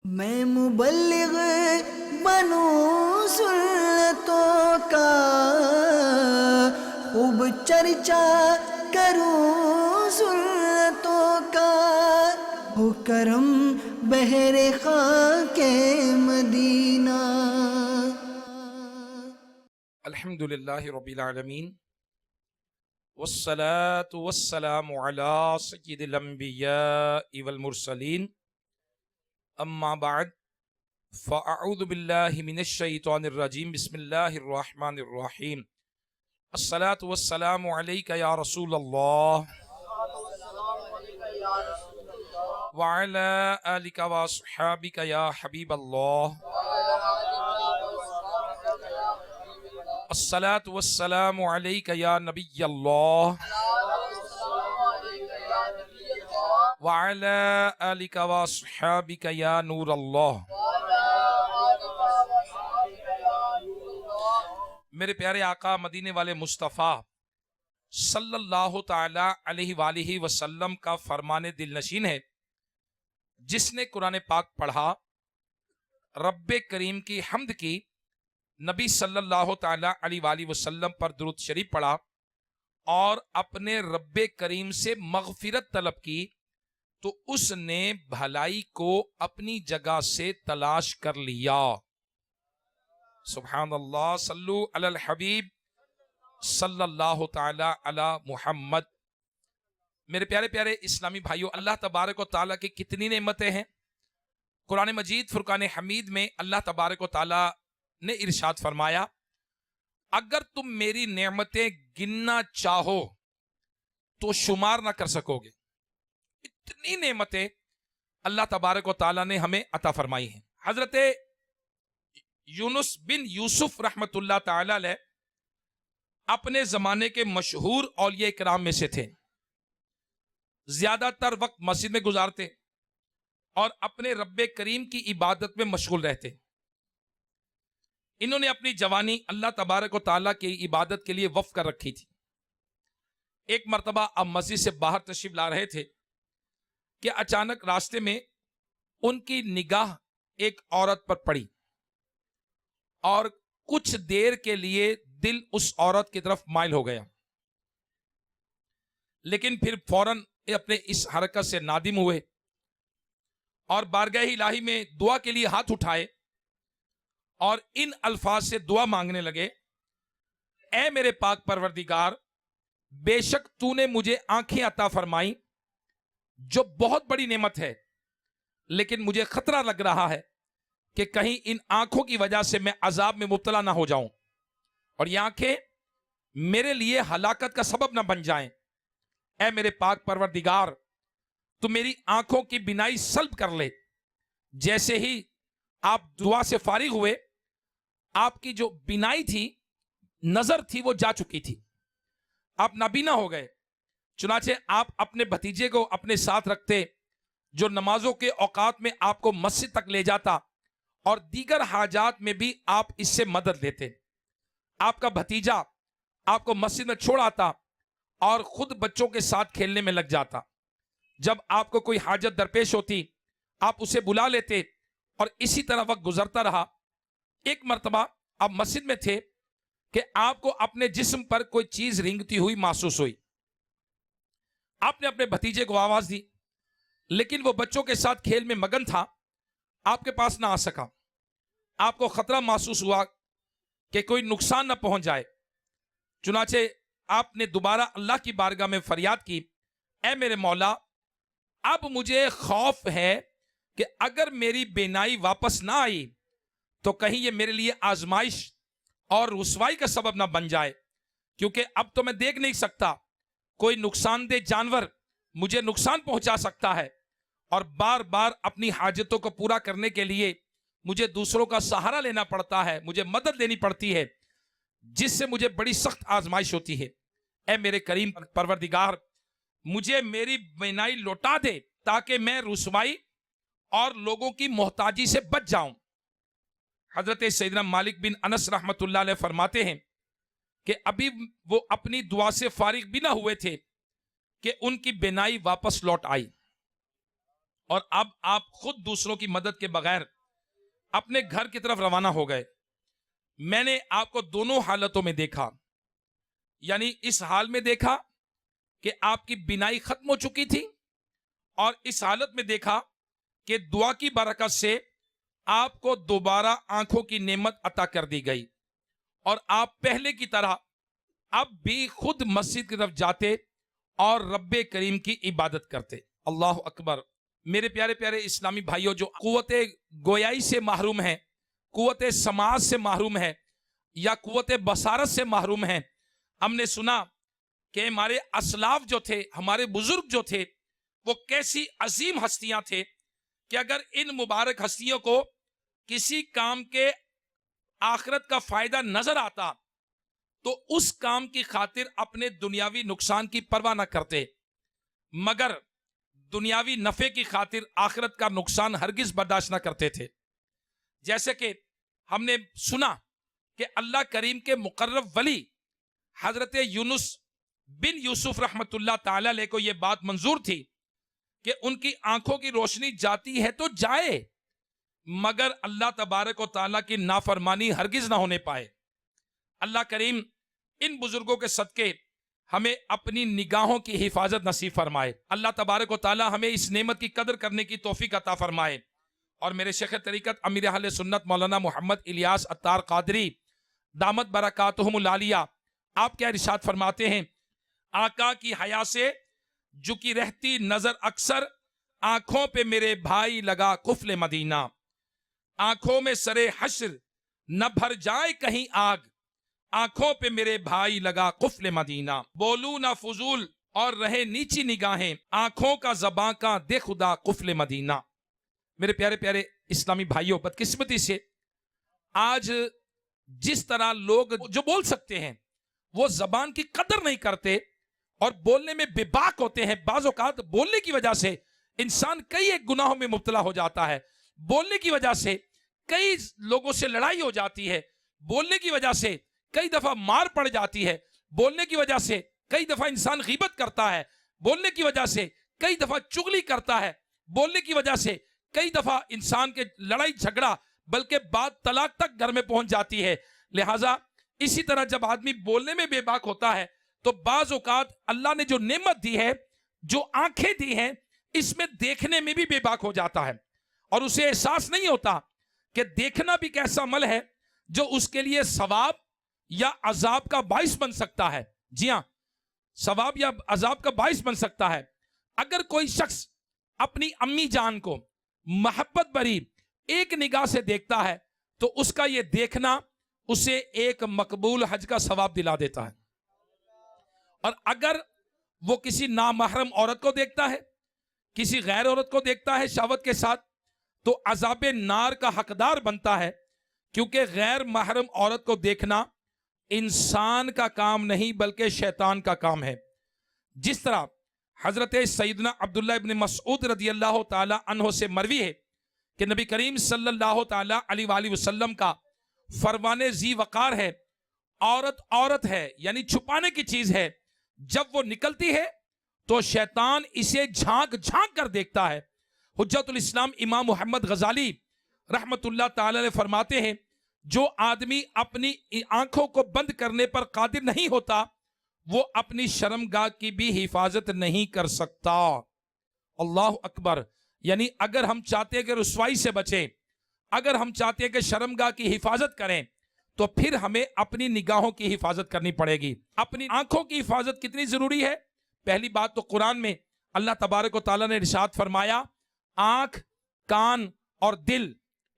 میں مبلغ بنوں سنتوں کا، خوب چرچا کروں سنتوں کا، ہو کرم بہر خاک مدینہ۔ الحمدللہ رب العالمین، والصلاة والسلام علی سید الانبیاء والمرسلین، اما بعد فاعوذ باللہ من الشیطان الرجیم، بسم اللہ الرحمن الرحیم۔ الصلاة والسلام علیک یا رسول اللہ وعلی آلک واصحابک یا حبیب اللہ۔ الصلاة والسلام علیک یا نبی اللہ وعلی آلک واصحابک یا نور اللہ۔ میرے پیارے آقا مدینے والے مصطفیٰ صلی اللہ تعالی علیہ وآلہ وسلم کا فرمان دل نشین ہے، جس نے قرآن پاک پڑھا، رب کریم کی حمد کی، نبی صلی اللہ تعالی علیہ وآلہ وسلم پر درود شریف پڑھا اور اپنے رب کریم سے مغفرت طلب کی، تو اس نے بھلائی کو اپنی جگہ سے تلاش کر لیا۔ سبحان اللہ، صلو علی الحبیب صلی اللہ تعالی علی محمد۔ میرے پیارے پیارے اسلامی بھائیوں، اللہ تبارک و تعالیٰ کی کتنی نعمتیں ہیں۔ قرآن مجید فرقان حمید میں اللہ تبارک و تعالیٰ نے ارشاد فرمایا، اگر تم میری نعمتیں گننا چاہو تو شمار نہ کر سکو گے۔ اتنی نعمتیں اللہ تبارک و تعالیٰ نے ہمیں عطا فرمائی ہیں۔ حضرت یونس بن یوسف رحمت اللہ تعالی علیہ اپنے زمانے کے مشہور اولیاء کرام میں سے تھے۔ زیادہ تر وقت مسجد میں گزارتے اور اپنے رب کریم کی عبادت میں مشغول رہتے۔ انہوں نے اپنی جوانی اللہ تبارک و تعالیٰ کی عبادت کے لیے وقف کر رکھی تھی۔ ایک مرتبہ اب مسجد سے باہر تشریف لا رہے تھے کہ اچانک راستے میں ان کی نگاہ ایک عورت پر پڑی اور کچھ دیر کے لیے دل اس عورت کی طرف مائل ہو گیا، لیکن پھر فوراً اپنے اس حرکت سے نادم ہوئے اور بارگاہ الہی میں دعا کے لیے ہاتھ اٹھائے اور ان الفاظ سے دعا مانگنے لگے، اے میرے پاک پروردگار، بے شک تو نے مجھے آنکھیں عطا فرمائی جو بہت بڑی نعمت ہے، لیکن مجھے خطرہ لگ رہا ہے کہ کہیں ان آنکھوں کی وجہ سے میں عذاب میں مبتلا نہ ہو جاؤں اور یہ آنکھیں میرے لیے ہلاکت کا سبب نہ بن جائیں۔ اے میرے پاک پروردگار، تو میری آنکھوں کی بینائی سلب کر لے۔ جیسے ہی آپ دعا سے فارغ ہوئے، آپ کی جو بینائی تھی، نظر تھی، وہ جا چکی تھی، آپ نابینا ہو گئے۔ چنانچہ آپ اپنے بھتیجے کو اپنے ساتھ رکھتے، جو نمازوں کے اوقات میں آپ کو مسجد تک لے جاتا اور دیگر حاجات میں بھی آپ اس سے مدد لیتے۔ آپ کا بھتیجا آپ کو مسجد میں چھوڑ آتا اور خود بچوں کے ساتھ کھیلنے میں لگ جاتا۔ جب آپ کو کوئی حاجت درپیش ہوتی، آپ اسے بلا لیتے اور اسی طرح وقت گزرتا رہا۔ ایک مرتبہ آپ مسجد میں تھے کہ آپ کو اپنے جسم پر کوئی چیز رینگتی ہوئی محسوس ہوئی۔ آپ نے اپنے بھتیجے کو آواز دی، لیکن وہ بچوں کے ساتھ کھیل میں مگن تھا، آپ کے پاس نہ آ سکا۔ آپ کو خطرہ محسوس ہوا کہ کوئی نقصان نہ پہنچ جائے۔ چنانچہ آپ نے دوبارہ اللہ کی بارگاہ میں فریاد کی، اے میرے مولا، اب مجھے خوف ہے کہ اگر میری بینائی واپس نہ آئی تو کہیں یہ میرے لیے آزمائش اور رسوائی کا سبب نہ بن جائے، کیونکہ اب تو میں دیکھ نہیں سکتا، کوئی نقصان دہ جانور مجھے نقصان پہنچا سکتا ہے اور بار بار اپنی حاجتوں کو پورا کرنے کے لیے مجھے دوسروں کا سہارا لینا پڑتا ہے، مجھے مدد لینی پڑتی ہے، جس سے مجھے بڑی سخت آزمائش ہوتی ہے۔ اے میرے کریم پروردگار، مجھے میری بینائی لوٹا دے تاکہ میں رسوائی اور لوگوں کی محتاجی سے بچ جاؤں۔ حضرت سیدنا مالک بن انس رحمت اللہ علیہ فرماتے ہیں کہ ابھی وہ اپنی دعا سے فارغ بھی نہ ہوئے تھے کہ ان کی بینائی واپس لوٹ آئی اور اب آپ خود دوسروں کی مدد کے بغیر اپنے گھر کی طرف روانہ ہو گئے. میں نے آپ کو دونوں حالتوں میں دیکھا. یعنی اس حال میں دیکھا کہ آپ کی بینائی ختم ہو چکی تھی، اور اس حالت میں دیکھا کہ دعا کی برکت سے آپ کو دوبارہ آنکھوں کی نعمت عطا کر دی گئی، اور آپ پہلے کی طرح اب بھی خود مسجد کی طرف جاتے اور رب کریم کی عبادت کرتے. اللہ اکبر. میرے پیارے پیارے اسلامی بھائیوں، جو قوت گویائی سے محروم ہیں، قوت سماعت سے محروم ہیں، یا قوت بصارت سے محروم ہیں، ہم نے سنا کہ ہمارے اسلاف جو تھے، ہمارے بزرگ جو تھے، وہ کیسی عظیم ہستیاں تھے کہ اگر ان مبارک ہستیوں کو کسی کام کے آخرت کا فائدہ نظر آتا تو اس کام کی خاطر اپنے دنیاوی نقصان کی پرواہ نہ کرتے، مگر دنیاوی نفع کی خاطر آخرت کا نقصان ہرگز برداشت نہ کرتے تھے. جیسے کہ ہم نے سنا کہ اللہ کریم کے مقرب ولی حضرت یونس بن یوسف رحمت اللہ تعالی علیہ کو یہ بات منظور تھی کہ ان کی آنکھوں کی روشنی جاتی ہے تو جائے، مگر اللہ تبارک و تعالیٰ کی نافرمانی ہرگز نہ ہونے پائے. اللہ کریم ان بزرگوں کے صدقے ہمیں اپنی نگاہوں کی حفاظت نصیب فرمائے. اللہ تبارک و تعالیٰ ہمیں اس نعمت کی قدر کرنے کی توفیق عطا فرمائے. اور میرے شیخ طریقت امیر اہل سنت مولانا محمد الیاس عطار قادری دامت برکاتہم العالیہ، آپ کیا ارشاد فرماتے ہیں؟ آقا کی حیا سے جھکی رہتی نظر اکثر، آنکھوں پہ میرے بھائی لگا قفل مدینہ. آنکھوں میں سرے حشر نہ بھر جائے کہیں آگ، آنکھوں پہ میرے بھائی لگا قفل مدینہ. بولوں نہ فضول اور رہے نیچی نگاہیں، آنکھوں کا زباں کا دے خدا قفل مدینہ. میرے پیارے پیارے اسلامی بھائیوں، بدقسمتی سے آج جس طرح لوگ جو بول سکتے ہیں وہ زبان کی قدر نہیں کرتے اور بولنے میں بے باک ہوتے ہیں. بعض اوقات بولنے کی وجہ سے انسان کئی ایک گناہوں میں مبتلا ہو جاتا ہے، بولنے کی وجہ سے کئی لوگوں سے لڑائی ہو جاتی ہے، بولنے کی وجہ سے کئی دفعہ مار پڑ جاتی ہے، بولنے کی وجہ سے کئی دفعہ انسان غیبت کرتا ہے، بولنے کی وجہ سے کئی دفعہ چغلی کرتا ہے، بولنے کی وجہ سے کئی دفعہ انسان کے لڑائی جھگڑا بلکہ بات طلاق تک گھر میں پہنچ جاتی ہے. لہٰذا اسی طرح جب آدمی بولنے میں بے باک ہوتا ہے تو بعض اوقات اللہ نے جو نعمت دی ہے، جو آنکھیں دی ہیں، اس میں دیکھنے میں بھی بے باک ہو جاتا ہے، اور اسے احساس نہیں ہوتا کہ دیکھنا بھی ایک ایسا عمل ہے جو اس کے لیے ثواب یا عذاب کا باعث بن سکتا ہے. جی ہاں، ثواب یا عذاب کا باعث بن سکتا ہے. اگر کوئی شخص اپنی امی جان کو محبت بھری ایک نگاہ سے دیکھتا ہے تو اس کا یہ دیکھنا اسے ایک مقبول حج کا ثواب دلا دیتا ہے. اور اگر وہ کسی نامحرم عورت کو دیکھتا ہے، کسی غیر عورت کو دیکھتا ہے شہوت کے ساتھ، تو عذاب نار کا حقدار بنتا ہے، کیونکہ غیر محرم عورت کو دیکھنا انسان کا کام نہیں بلکہ شیطان کا کام ہے. جس طرح حضرت سیدنا عبداللہ ابن مسعود رضی اللہ تعالی عنہ سے مروی ہے کہ نبی کریم صلی اللہ تعالی علیہ وآلہ وسلم کا فرمان ذی وقار ہے، عورت عورت ہے یعنی چھپانے کی چیز ہے، جب وہ نکلتی ہے تو شیطان اسے جھانک جھانک کر دیکھتا ہے. حجت الاسلام امام محمد غزالی رحمت اللہ تعالی علیہ فرماتے ہیں، جو آدمی اپنی آنکھوں کو بند کرنے پر قادر نہیں ہوتا وہ اپنی شرمگاہ کی بھی حفاظت نہیں کر سکتا. اللہ اکبر. یعنی اگر ہم چاہتے ہیں کہ رسوائی سے بچیں، اگر ہم چاہتے ہیں کہ شرمگاہ کی حفاظت کریں، تو پھر ہمیں اپنی نگاہوں کی حفاظت کرنی پڑے گی. اپنی آنکھوں کی حفاظت کتنی ضروری ہے؟ پہلی بات تو قرآن میں اللہ تبارک و تعالیٰ نے ارشاد فرمایا، آنکھ، کان اور دل،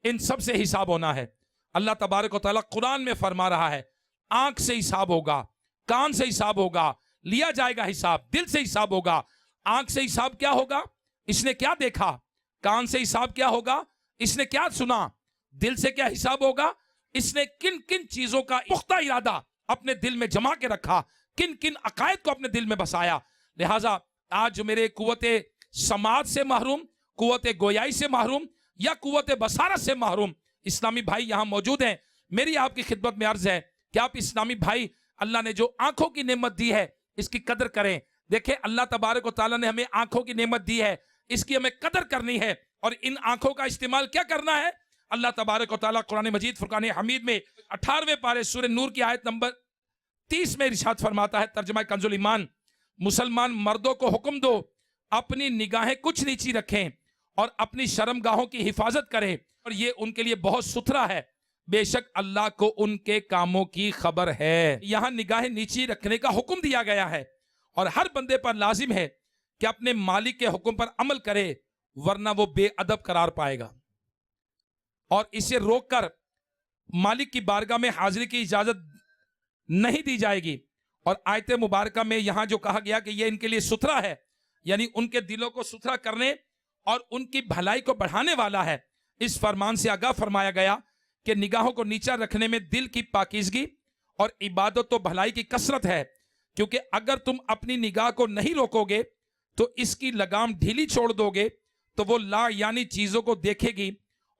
ان سب سے حساب ہونا ہے. اللہ تبارک و تعالیٰ قرآن میں فرما رہا ہے آنکھ سے حساب ہوگا، کان سے حساب ہوگا، لیا جائے گا حساب، دل سے حساب ہوگا. آنکھ سے حساب کیا ہوگا؟ اس نے کیا دیکھا. کان سے حساب کیا ہوگا؟ اس نے کیا سنا. دل سے کیا حساب ہوگا؟ اس نے کن کن چیزوں کا پختہ ارادہ اپنے دل میں جما کے رکھا، کن کن عقائد کو اپنے دل میں بسایا. لہٰذا آج جو میرے قوت سماعت سے محروم، قوت گویائی سے محروم یا قوت بصارت سے محروم اسلامی بھائی یہاں موجود ہیں، میری آپ کی خدمت میں عرض ہے کہ آپ اسلامی بھائی اللہ نے جو آنکھوں کی نعمت دی ہے اس کی قدر کریں. دیکھیں اللہ تبارک و تعالیٰ نے ہمیں آنکھوں کی نعمت دی ہے، اس کی ہمیں قدر کرنی ہے اور ان آنکھوں کا استعمال کیا کرنا ہے. اللہ تبارک و تعالیٰ قرآن مجید فرقان حمید میں 18ویں پارے سورہ نور کی آیت نمبر 30 میں ارشاد فرماتا ہے, ترجمہ کنز الایمان, مسلمان مردوں کو حکم دو اپنی نگاہیں کچھ نیچی رکھیں اور اپنی شرمگاہوں کی حفاظت کریں, اور یہ ان کے لیے بہت ستھرا ہے, بے شک اللہ کو ان کے کاموں کی خبر ہے. یہاں نگاہیں نیچی رکھنے کا حکم دیا گیا ہے اور ہر بندے پر لازم ہے کہ اپنے مالک کے حکم پر عمل کرے, ورنہ وہ بے ادب قرار پائے گا اور اسے روک کر مالک کی بارگاہ میں حاضری کی اجازت نہیں دی جائے گی. اور آیت مبارکہ میں یہاں جو کہا گیا کہ یہ ان کے لیے ستھرا ہے, یعنی ان کے دلوں کو ستھرا کرنے اور ان کی بھلائی کو بڑھانے والا ہے. اس فرمان سے آگاہ فرمایا گیا کہ نگاہوں کو نیچا رکھنے میں دل کی پاکیزگی اور عبادت و بھلائی کی کثرت ہے, کیونکہ اگر تم اپنی نگاہ کو نہیں روکو گے تو اس کی لگام ڈھیلی چھوڑ دو گے تو وہ لا یعنی چیزوں کو دیکھے گی,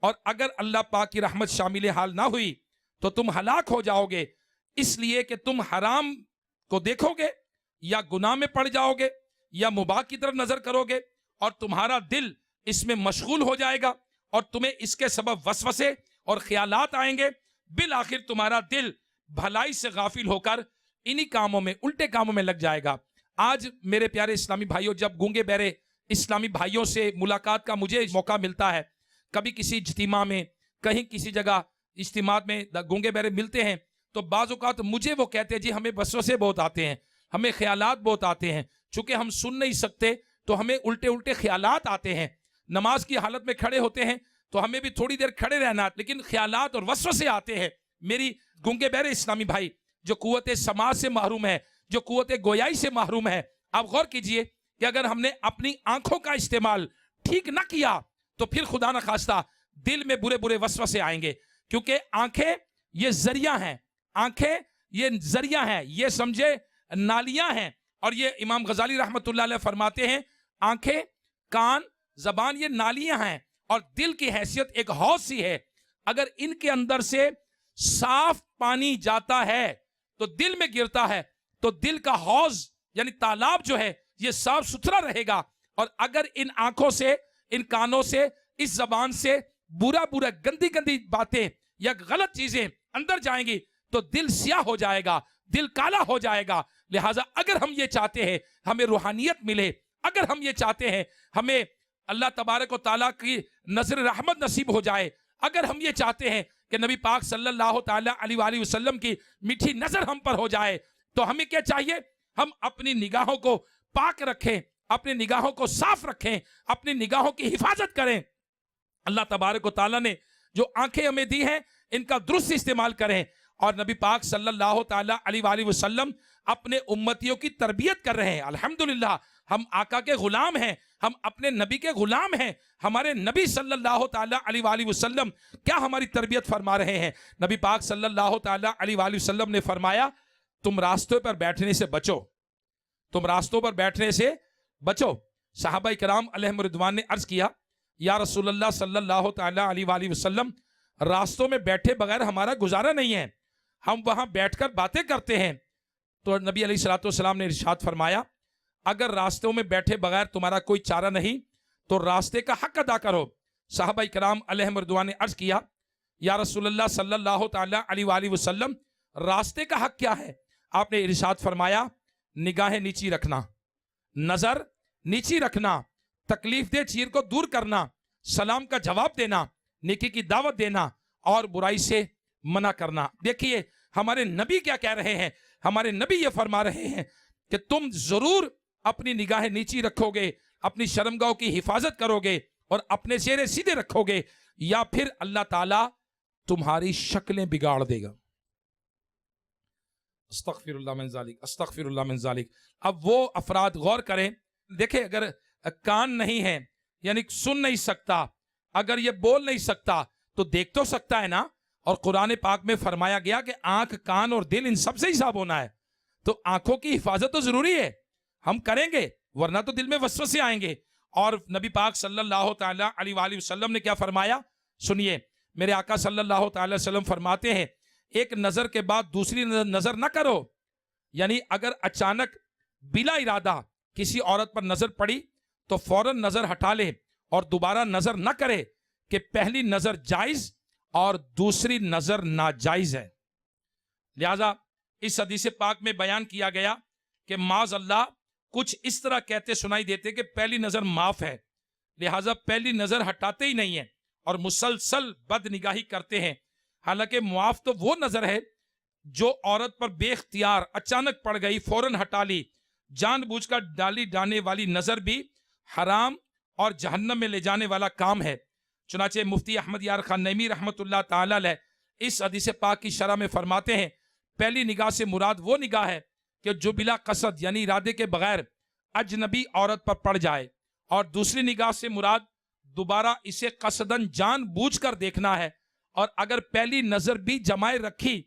اور اگر اللہ پاک کی رحمت شامل حال نہ ہوئی تو تم ہلاک ہو جاؤ گے, اس لیے کہ تم حرام کو دیکھو گے یا گناہ میں پڑ جاؤ گے یا مباح کی طرف نظر کرو گے اور تمہارا دل اس میں مشغول ہو جائے گا اور تمہیں اس کے سبب وسوسے اور خیالات آئیں گے. بالآخر تمہارا دل بھلائی سے غافل ہو کر انہی کاموں میں, الٹے کاموں میں لگ جائے گا. آج میرے پیارے اسلامی بھائیوں, جب گونگے بہرے اسلامی بھائیوں سے ملاقات کا مجھے موقع ملتا ہے, کبھی کسی اجتماع میں, کہیں کسی جگہ اجتماعات میں گونگے بہرے ملتے ہیں, تو بعض اوقات مجھے وہ کہتے ہیں جی ہمیں وسوسے بہت آتے ہیں, ہمیں خیالات بہت آتے ہیں, چونکہ ہم سن نہیں سکتے تو ہمیں الٹے الٹے خیالات آتے ہیں. نماز کی حالت میں کھڑے ہوتے ہیں تو ہمیں بھی تھوڑی دیر کھڑے رہنا, لیکن خیالات اور وسوسے آتے ہیں. میری گونگے بہرے اسلامی بھائی جو قوت سماع سے محروم ہے, جو قوت گویائی سے محروم ہے, آپ غور کیجئے کہ اگر ہم نے اپنی آنکھوں کا استعمال ٹھیک نہ کیا تو پھر خدا نہ خواستہ دل میں برے برے وسوسے آئیں گے, کیونکہ آنکھیں یہ ذریعہ ہیں, آنکھیں یہ ذریعہ ہیں, یہ سمجھے نالیاں ہیں. اور یہ امام غزالی رحمت اللہ علیہ فرماتے ہیں آنکھیں, کان, زبان یہ نالیاں ہیں, اور دل کی حیثیت ایک حوض سی ہے. اگر ان کے اندر سے صاف پانی جاتا ہے تو دل میں گرتا ہے تو دل کا حوض یعنی تالاب جو ہے یہ صاف ستھرا رہے گا. اور اگر ان آنکھوں سے, ان کانوں سے, اس زبان سے برا برا گندی گندی باتیں یا غلط چیزیں اندر جائیں گی تو دل سیاہ ہو جائے گا, دل کالا ہو جائے گا. لہٰذا اگر ہم یہ چاہتے ہیں ہمیں روحانیت ملے, اگر ہم یہ چاہتے ہیں ہمیں اللہ تبارک و تعالیٰ کی نظر رحمت نصیب ہو جائے, اگر ہم یہ چاہتے ہیں کہ نبی پاک صلی اللہ تعالیٰ علیہ وآلہ وسلم کی میٹھی نظر ہم پر ہو جائے, تو ہمیں کیا چاہیے؟ ہم اپنی نگاہوں کو پاک رکھیں, اپنی نگاہوں کو صاف رکھیں, اپنی نگاہوں کی حفاظت کریں. اللہ تبارک و تعالیٰ نے جو آنکھیں ہمیں دی ہیں ان کا درست استعمال کریں. اور نبی پاک صلی اللہ تعالیٰ علیہ وآلہ وسلم اپنے امتیوں کی تربیت کر رہے ہیں. الحمدللہ ہم آقا کے غلام ہیں, ہم اپنے نبی کے غلام ہیں. ہمارے نبی صلی اللہ تعالیٰ علیہ وآلہ وسلم کیا ہماری تربیت فرما رہے ہیں؟ نبی پاک صلی اللہ تعالیٰ علیہ وآلہ وسلم نے فرمایا تم راستوں پر بیٹھنے سے بچو, تم راستوں پر بیٹھنے سے بچو. صحابہ کرام علیہم رضوان نے عرض کیا یا رسول اللہ صلی اللہ تعالیٰ علیہ وآلہ وسلم, راستوں میں بیٹھے بغیر ہمارا گزارا نہیں ہے, ہم وہاں بیٹھ کر باتیں کرتے ہیں. تو نبی علیہ الصلوۃ والسلام نے ارشاد فرمایا اگر راستوں میں بیٹھے بغیر تمہارا کوئی چارہ نہیں تو راستے کا حق ادا کرو. صحابہ کرام علیہم رضوان نے عرض کیا یا رسول اللہ صلی اللہ تعالیٰ علیہ وآلہ وسلم راستے کا حق کیا ہے؟ آپ نے ارشاد فرمایا نگاہیں نیچی رکھنا, نظر نیچی رکھنا, تکلیف دہ چیز کو دور کرنا, سلام کا جواب دینا, نیکی کی دعوت دینا اور برائی سے منع کرنا. دیکھیے ہمارے نبی کیا کہہ رہے ہیں, ہمارے نبی یہ فرما رہے ہیں کہ تم ضرور اپنی نگاہیں نیچی رکھو گے, اپنی شرمگاہوں کی حفاظت کرو گے اور اپنے چہرے سیدھے رکھو گے, یا پھر اللہ تعالیٰ تمہاری شکلیں بگاڑ دے گا. استغفر اللہ من ذالک, استغفر اللہ من ذالک. اب وہ افراد غور کریں, دیکھیں اگر کان نہیں ہے یعنی سن نہیں سکتا, اگر یہ بول نہیں سکتا تو دیکھ تو سکتا ہے نا. اور قرآن پاک میں فرمایا گیا کہ آنکھ, کان اور دل ان سب سے حساب ہونا ہے. تو آنکھوں کی حفاظت تو ضروری ہے, ہم کریں گے ورنہ تو دل میں وسوسے آئیں گے. اور نبی پاک صلی اللہ تعالیٰ علیہ وآلہ وسلم نے کیا فرمایا سنیے, میرے آقا صلی اللہ تعالیٰ وسلم فرماتے ہیں ایک نظر کے بعد دوسری نظر نہ کرو. یعنی اگر اچانک بلا ارادہ کسی عورت پر نظر پڑی تو فوراً نظر ہٹا لے اور دوبارہ نظر نہ کرے کہ پہلی نظر جائز اور دوسری نظر ناجائز ہے۔ لہذا اس حدیث پاک میں بیان کیا گیا کہ معاذ اللہ کچھ اس طرح کہتے سنائی دیتے کہ پہلی نظر معاف ہے، لہذا پہلی نظر ہٹاتے ہی نہیں ہیں اور مسلسل بد نگاہی کرتے ہیں۔ حالانکہ معاف تو وہ نظر ہے جو عورت پر بے اختیار اچانک پڑ گئی، فوراً ہٹا لی۔ جان بوجھ کر ڈالی جانے والی نظر بھی حرام اور جہنم میں لے جانے والا کام ہے۔ چنانچہ مفتی احمد یار خان نعیمی رحمت اللہ تعالی علیہ اس حدیث پاک کی شرح میں فرماتے ہیں پہلی نگاہ سے مراد وہ نگاہ ہے کہ جو بلا قصد یعنی ارادے کے بغیر اجنبی عورت پر پڑ جائے، اور دوسری نگاہ سے مراد دوبارہ اسے قصدن جان بوجھ کر دیکھنا ہے، اور اگر پہلی نظر بھی جمائے رکھی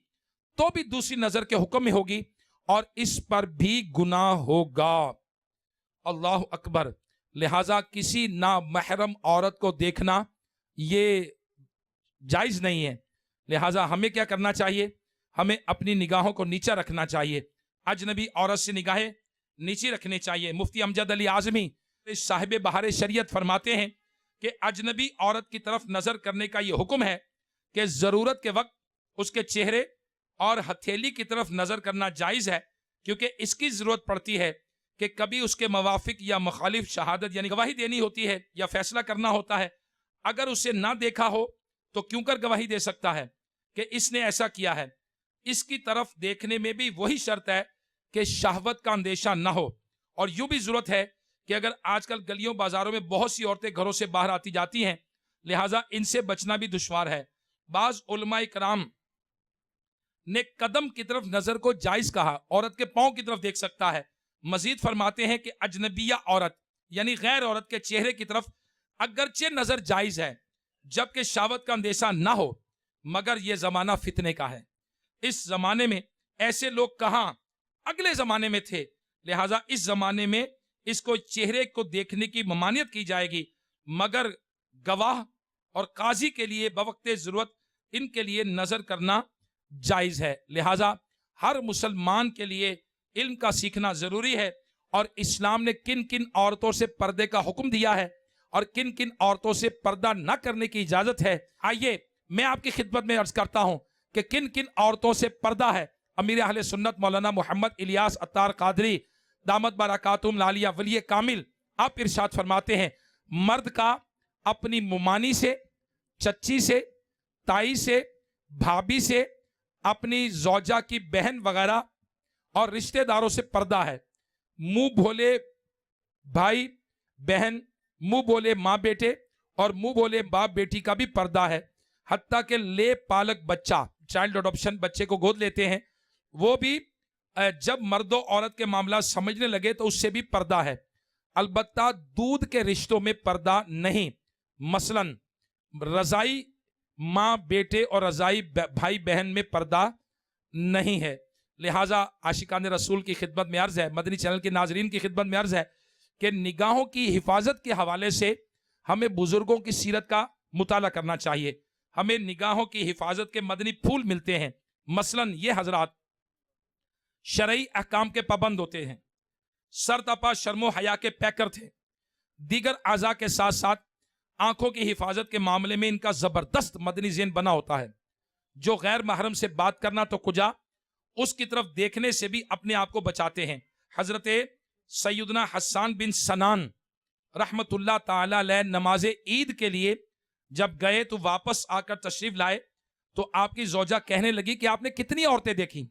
تو بھی دوسری نظر کے حکم میں ہوگی اور اس پر بھی گناہ ہوگا۔ اللہ اکبر۔ لہٰذا کسی نامحرم عورت کو دیکھنا یہ جائز نہیں ہے۔ لہٰذا ہمیں کیا کرنا چاہیے؟ ہمیں اپنی نگاہوں کو نیچا رکھنا چاہیے، اجنبی عورت سے نگاہیں نیچی رکھنی چاہیے۔ مفتی امجد علی اعظمی صاحب بہار شریعت فرماتے ہیں کہ اجنبی عورت کی طرف نظر کرنے کا یہ حکم ہے کہ ضرورت کے وقت اس کے چہرے اور ہتھیلی کی طرف نظر کرنا جائز ہے، کیونکہ اس کی ضرورت پڑتی ہے کہ کبھی اس کے موافق یا مخالف شہادت یعنی گواہی دینی ہوتی ہے یا فیصلہ کرنا ہوتا ہے۔ اگر اسے نہ دیکھا ہو تو کیوں کر گواہی دے سکتا ہے کہ اس نے ایسا کیا ہے؟ اس کی طرف دیکھنے میں بھی وہی شرط ہے کہ شہوت کا اندیشہ نہ ہو۔ اور یوں بھی ضرورت ہے کہ اگر آج کل گلیوں بازاروں میں بہت سی عورتیں گھروں سے باہر آتی جاتی ہیں، لہٰذا ان سے بچنا بھی دشوار ہے۔ بعض علماء کرام نے قدم کی طرف نظر کو جائز کہا، عورت کے پاؤں کی طرف دیکھ سکتا ہے۔ مزید فرماتے ہیں کہ اجنبیہ عورت یعنی غیر عورت کے چہرے کی طرف اگرچہ نظر جائز ہے جبکہ شہوت کا اندیشہ نہ ہو، مگر یہ زمانہ فتنے کا ہے۔ اس زمانے میں ایسے لوگ کہاں اگلے زمانے میں تھے، لہٰذا اس زمانے میں اس کو چہرے کو دیکھنے کی ممانعت کی جائے گی، مگر گواہ اور قاضی کے لیے بوقت ضرورت ان کے لیے نظر کرنا جائز ہے۔ لہٰذا ہر مسلمان کے لیے علم کا سیکھنا ضروری ہے، اور اسلام نے کن کن عورتوں سے پردے کا حکم دیا ہے اور کن کن عورتوں سے پردہ نہ کرنے کی اجازت ہے۔ آئیے میں آپ کی خدمت میں عرض کرتا ہوں کہ کن کن عورتوں سے پردہ ہے۔ امیر اہل سنت مولانا محمد الیاس عطار قادری دامت برکاتہم العالیہ ولی کامل آپ ارشاد فرماتے ہیں مرد کا اپنی ممانی سے، چچی سے، تائی سے، بھابھی سے، اپنی زوجہ کی بہن وغیرہ اور رشتہ داروں سے پردہ ہے۔ منہ بھولے بھائی بہن، منہ بولے ماں بیٹے اور منہ بولے باپ بیٹی کا بھی پردہ ہے، حتیٰ کہ لے پالک بچہ چائلڈ اڈاپشن بچے کو گود لیتے ہیں وہ بھی جب مرد و عورت کے معاملات سمجھنے لگے تو اس سے بھی پردہ ہے۔ البتہ دودھ کے رشتوں میں پردہ نہیں، مثلا رضائی ماں بیٹے اور رضائی بھائی بہن میں پردہ نہیں ہے۔ لہٰذا عاشقان رسول کی خدمت میں عرض ہے، مدنی چینل کے ناظرین کی خدمت میں عرض ہے کہ نگاہوں کی حفاظت کے حوالے سے ہمیں بزرگوں کی سیرت کا مطالعہ کرنا چاہیے۔ ہمیں نگاہوں کی حفاظت کے مدنی پھول ملتے ہیں، مثلا یہ حضرات شرعی احکام کے پابند ہوتے ہیں، سر تپا شرم و حیا کے پیکر تھے، دیگر اعضاء کے ساتھ ساتھ آنکھوں کی حفاظت کے معاملے میں ان کا زبردست مدنی ذہن بنا ہوتا ہے۔ جو غیر محرم سے بات کرنا تو کجا، اس کی طرف دیکھنے سے بھی اپنے آپ کو بچاتے ہیں۔ حضرت سیدنا حسان بن سنان رحمت اللہ تعالی علیہ نماز عید کے لیے جب گئے تو واپس آ کر تشریف لائے تو آپ کی زوجہ کہنے لگی کہ آپ نے کتنی عورتیں دیکھی؟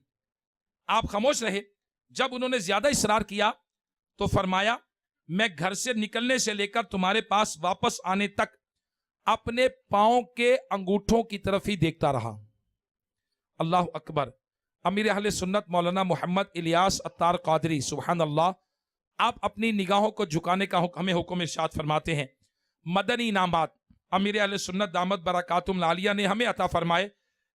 آپ خاموش رہے۔ جب انہوں نے زیادہ اصرار کیا تو فرمایا میں گھر سے نکلنے سے لے کر تمہارے پاس واپس آنے تک اپنے پاؤں کے انگوٹھوں کی طرف ہی دیکھتا رہا۔ اللہ اکبر۔ امیر اہل سنت مولانا محمد الیاس عطار قادری سبحان اللہ آپ اپنی نگاہوں کو جھکانے کا ہمیں حکم ارشاد فرماتے ہیں۔ مدنی انعامات امیر اہل سنت دامت برکاتہم العالیہ نے ہمیں عطا فرمائے،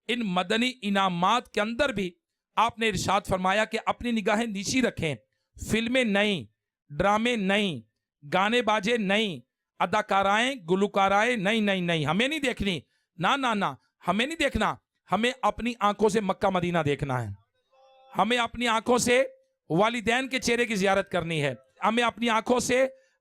ان مدنی انعامات کے اندر بھی آپ نے ارشاد فرمایا کہ اپنی نگاہیں نیچی رکھیں، فلمیں نہیں، ڈرامے نہیں، گانے باجے نہیں، اداکارائیں گلوکارائیں نہیں ہمیں نہیں دیکھنی، نہ ہمیں نہیں دیکھنا۔ ہمیں اپنی آنکھوں سے مکہ مدینہ دیکھنا ہے، ہمیں اپنی آنکھوں سے والدین کے چہرے کی زیارت کرنی ہے، ہمیں اپنی آنکھوں سے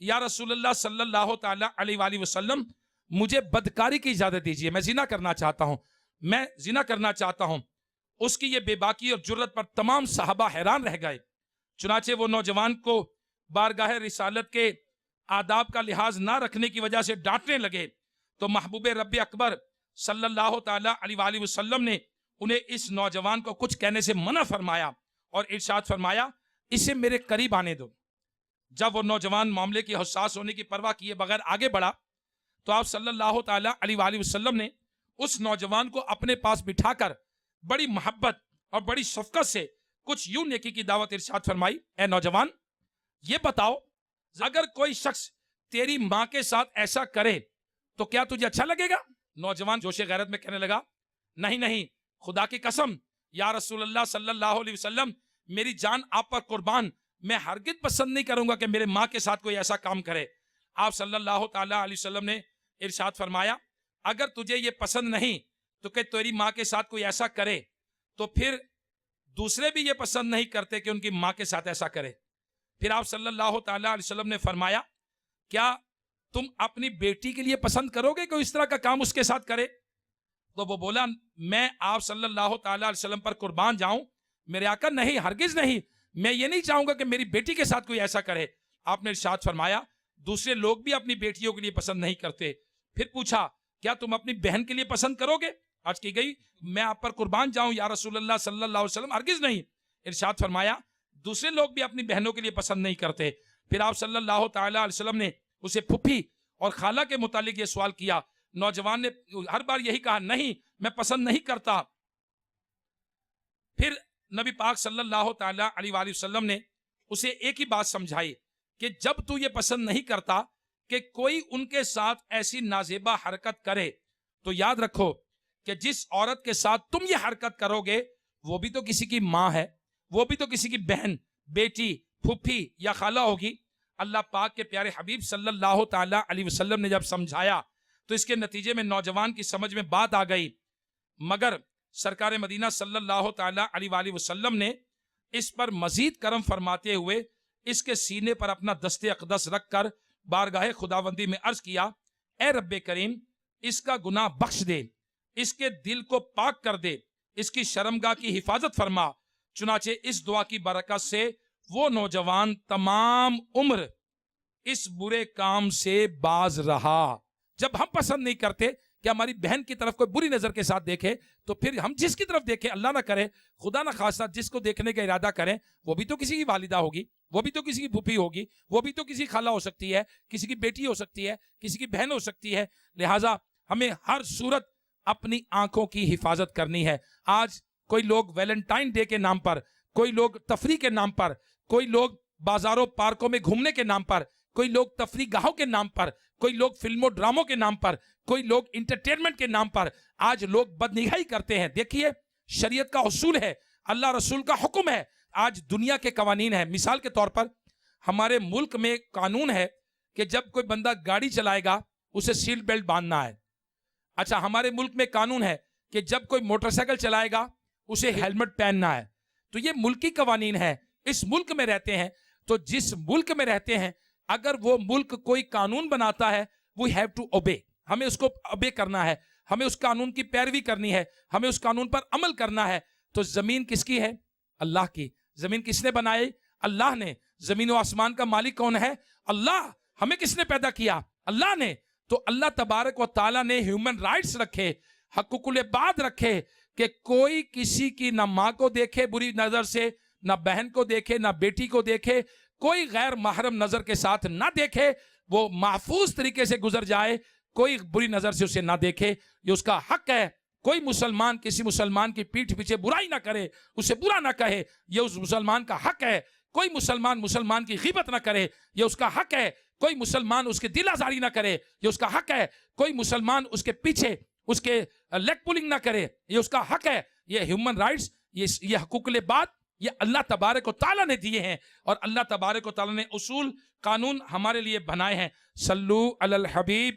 یا رسول اللہ صلی اللہ تعالی علیہ وآلہ وسلم مجھے بدکاری کی اجازت دیجیے، میں زنا کرنا چاہتا ہوں، میں زنا کرنا چاہتا ہوں۔ اس کی یہ بے باکی اور جرت پر تمام صحابہ حیران رہ گئے۔ چنانچہ وہ نوجوان کو بارگاہ رسالت کے آداب کا لحاظ نہ رکھنے کی وجہ سے ڈانٹنے لگے، تو محبوب رب اکبر صلی اللہ تعالی علیہ وآلہ وسلم نے انہیں اس نوجوان کو کچھ کہنے سے منع فرمایا اور ارشاد فرمایا اسے میرے قریب آنے دو۔ جب وہ نوجوان معاملے کی حساس ہونے کی پرواہ کیے بغیر آگے بڑھا تو آپ صلی اللہ تعالی علیہ وآلہ وسلم نے اس نوجوان کو اپنے پاس بٹھا کر بڑی محبت اور بڑی شفقت سے کچھ یوں نیکی کی دعوت ارشاد فرمائی، اے نوجوان یہ بتاؤ اگر کوئی شخص تیری ماں کے ساتھ ایسا کرے تو کیا تجھے اچھا لگے گا؟ نوجوان جوش غیرت میں کہنے لگا نہیں نہیں، خدا کی قسم یا رسول اللہ صلی اللہ علیہ وسلم میری جان آپ پر قربان، میں ہرگز پسند نہیں کروں گا کہ میرے ماں کے ساتھ کوئی ایسا کام کرے۔ آپ صلی اللہ تعالی علیہ وسلم نے ارشاد فرمایا اگر تجھے یہ پسند نہیں تو کہ تیری ماں کے ساتھ کوئی ایسا کرے تو پھر دوسرے بھی یہ پسند نہیں کرتے کہ ان کی ماں کے ساتھ ایسا کرے۔ پھر آپ صلی اللہ تعالی علیہ وسلم نے فرمایا کیا تم اپنی بیٹی کے لیے پسند کرو گے کہ اس طرح کا کام اس کے ساتھ کرے؟ تو وہ بولا میں آپ صلی اللہ تعالی علیہ وسلم پر قربان جاؤں میرے آقا، نہیں ہرگز نہیں، میں یہ نہیں چاہوں گا کہ میری بیٹی کے ساتھ کوئی ایسا کرے۔ آپ نے ارشاد فرمایا دوسرے لوگ بھی اپنی بیٹیوں کے لیے پسند نہیں کرتے۔ پھر پوچھا کیا تم اپنی بہن کے لیے پسند کرو گے؟ عرض کی گئی میں آپ پر قربان جاؤں یا رسول اللہ صلی اللہ علیہ وسلم، ہرگز نہیں۔ ارشاد فرمایا دوسرے لوگ بھی اپنی بہنوں کے لیے پسند نہیں کرتے۔ پھر آپ صلی اللہ تعالی علیہ وسلم نے اسے پھپھی اور خالہ کے متعلق یہ سوال کیا۔ نوجوان نے ہر بار یہی کہا نہیں میں پسند نہیں کرتا۔ پھر نبی پاک صلی اللہ تعالی علیہ وآلہ وسلم نے اسے ایک ہی بات سمجھائی کہ جب تو یہ پسند نہیں کرتا کہ کوئی ان کے ساتھ ایسی نازیبا حرکت کرے تو یاد رکھو کہ جس عورت کے ساتھ تم یہ حرکت کرو گے وہ بھی تو کسی کی ماں ہے، وہ بھی تو کسی کی بہن، بیٹی، پھپھی یا خالہ ہوگی۔ اللہ پاک کے پیارے حبیب صلی اللہ تعالی علیہ وسلم نے جب سمجھایا تو اس کے نتیجے میں نوجوان کی سمجھ میں بات آ گئی، مگر سرکار مدینہ صلی اللہ تعالی علیہ وآلہ وسلم نے اس پر مزید کرم فرماتے ہوئے اس کے سینے پر اپنا دست اقدس رکھ کر بارگاہ خداوندی میں عرض کیا اے رب کریم اس کا گناہ بخش دے، اس کے دل کو پاک کر دے، اس کی شرمگاہ کی حفاظت فرما۔ چنانچہ اس دعا کی برکت سے وہ نوجوان تمام عمر اس برے کام سے باز رہا۔ جب ہم پسند نہیں کرتے کہ ہماری بہن کی طرف کوئی بری نظر کے ساتھ دیکھے تو پھر ہم جس کی طرف دیکھیں، اللہ نہ کرے خدا نہ خاصہ جس کو دیکھنے کا ارادہ کریں وہ بھی تو کسی کی والدہ ہوگی، وہ بھی تو کسی کی پھوپھی ہوگی، وہ بھی تو کسی خالہ ہو سکتی ہے، کسی کی بیٹی ہو سکتی ہے، کسی کی بہن ہو سکتی ہے۔ لہٰذا ہمیں ہر صورت اپنی آنکھوں کی حفاظت کرنی ہے۔ آج کوئی لوگ ویلنٹائن ڈے کے نام پر، کوئی لوگ تفریح کے نام پر، کوئی لوگ بازاروں پارکوں میں گھومنے کے نام پر، کوئی لوگ تفریح گاہوں کے نام پر، کوئی لوگ فلموں ڈراموں کے نام پر، کوئی لوگ انٹرٹینمنٹ کے نام پر آج لوگ بدنگاہی کرتے ہیں۔ دیکھیے شریعت کا اصول ہے، اللہ رسول کا حکم ہے، آج دنیا کے قوانین ہیں۔ مثال کے طور پر ہمارے ملک میں قانون ہے کہ جب کوئی بندہ گاڑی چلائے گا اسے سیٹ بیلٹ باندھنا ہے۔ اچھا ہمارے ملک میں قانون ہے کہ جب کوئی موٹر سائیکل چلائے گا اسے ہیلمٹ پہننا ہے۔ تو یہ ملکی قوانین ہے، اس ملک میں رہتے ہیں۔ تو جس ملک میں رہتے ہیں اگر وہ ملک کوئی قانون بناتا ہے we have to obey، ہمیں اس کو obey کرنا ہے، ہمیں اس قانون کی پیروی کرنی ہے، ہمیں اس قانون پر عمل کرنا ہے۔ تو زمین کس کی ہے؟ اللہ کی۔ زمین کس نے بنائی؟ اللہ نے۔ زمین و آسمان کا مالک کون ہے؟ اللہ۔ ہمیں کس نے پیدا کیا؟ اللہ نے۔ تو اللہ تبارک و تعالیٰ نے ہیومن رائٹس رکھے، حقوق العباد رکھے کہ کوئی کسی کی نہ ماں کو دیکھے بری نظر سے، نہ بہن کو دیکھے، نہ بیٹی کو دیکھے، کوئی غیر محرم نظر کے ساتھ نہ دیکھے، وہ محفوظ طریقے سے گزر جائے، کوئی بری نظر سے اسے نہ دیکھے۔ یہ اس کا حق ہے۔ کوئی مسلمان کسی مسلمان کی پیٹھ پیچھے برائی نہ کرے، اسے برا نہ کہے، یہ اس مسلمان کا حق ہے۔ کوئی مسلمان کی غیبت نہ کرے، یہ اس کا حق ہے۔ کوئی مسلمان اس کے دل آزاری نہ کرے، یہ اس کا حق ہے۔ کوئی مسلمان اس کے پیچھے اس کے لیگ پولنگ نہ کرے، یہ اس کا حق ہے۔ یہ ہیومن رائٹس، یہ حقوق العباد، یہ اللہ تبارک و تعالیٰ نے دیے ہیں، اور اللہ تبارک و تعالیٰ نے اصول قانون ہمارے لیے بنائے ہیں۔ صلو علی الحبیب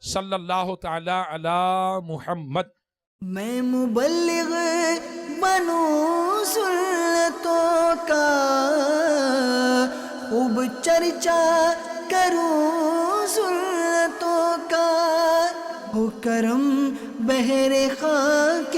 صلی اللہ تعالی علی محمد۔ میں مبلغ بنوں سنتوں کا، خوب چرچا کروں سنتوں کا، ہو کرم بہر خاک